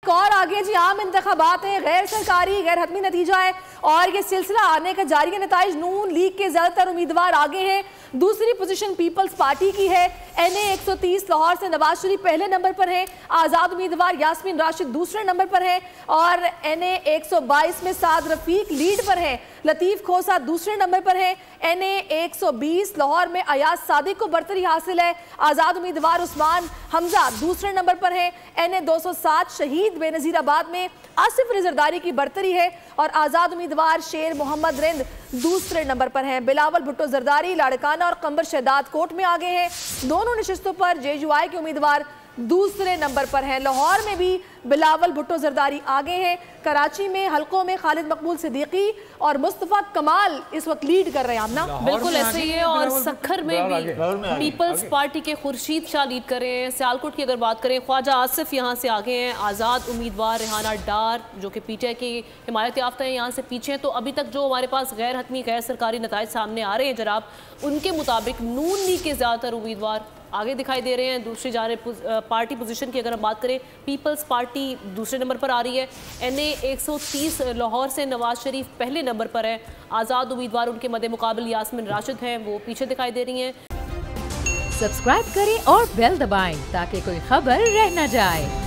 एक और आगे जी, आम इंतखाबात है, गैर सरकारी गैर हतमी नतीजा है और ये सिलसिला आने का जारी है। नताइज नून लीग के ज्यादातर उम्मीदवार आगे हैं। दूसरी पोजीशन पीपल्स पार्टी की है। NA 130 लाहौर से नवाज शरीफ पहले नंबर पर है। आजाद उम्मीदवार यास्मीन राशिद दूसरे नंबर पर है और NA 122 में साद रफीक लीड पर है। लतीफ खोसा दूसरे नंबर पर है। NA 120 लाहौर में अयाज सादिक को बरतरी हासिल है। आजाद उम्मीदवार उस्मान हमजा दूसरे नंबर पर है। NA 207 शहीद बेनजीराबाद में आसिफ रिजरदारी की बरतरी है और आजाद उम्मीदवार शेर मोहम्मद रिंद दूसरे नंबर पर हैं। बिलावल भुट्टो जरदारी लाड़काना और कंबर शहदाद कोट में आगे हैं। दोनों नशिस्तों पर JUI के उम्मीदवार दूसरे नंबर पर हैं। लाहौर में भी बिलावल भुट्टो जरदारी आगे हैं। कराची में हलकों में खालिद मकबूल सिद्दीकी और मुस्तफ़ा कमाल इस वक्त लीड कर रहे हैं। आमना बिल्कुल ऐसे ही है और सखर में भी पीपल्स पार्टी के खुर्शीद शाह लीड कर रहे हैं। सियालकोट की अगर बात करें, ख्वाजा आसिफ यहाँ से आगे हैं। आज़ाद उम्मीदवार रेहाना डार जो कि PTI की हिमायत याफ्ता है यहाँ से पीछे हैं। तो अभी तक जो हमारे पास गैर हतमी गैर सरकारी नताइज सामने आ रहे हैं जनाब, उनके मुताबिक नून लीग के ज़्यादातर उम्मीदवार आगे दिखाई दे रहे हैं। दूसरी जानिब पार्टी पोजीशन की अगर हम बात करें, पीपल्स पार्टी दूसरे नंबर पर आ रही है। NA 130 लाहौर से नवाज शरीफ पहले नंबर पर है। आज़ाद उम्मीदवार उनके मद्दे मुकाबले यास्मीन राशिद हैं, वो पीछे दिखाई दे रही हैं। सब्सक्राइब करें और बेल दबाएं ताकि कोई खबर रह न जाए।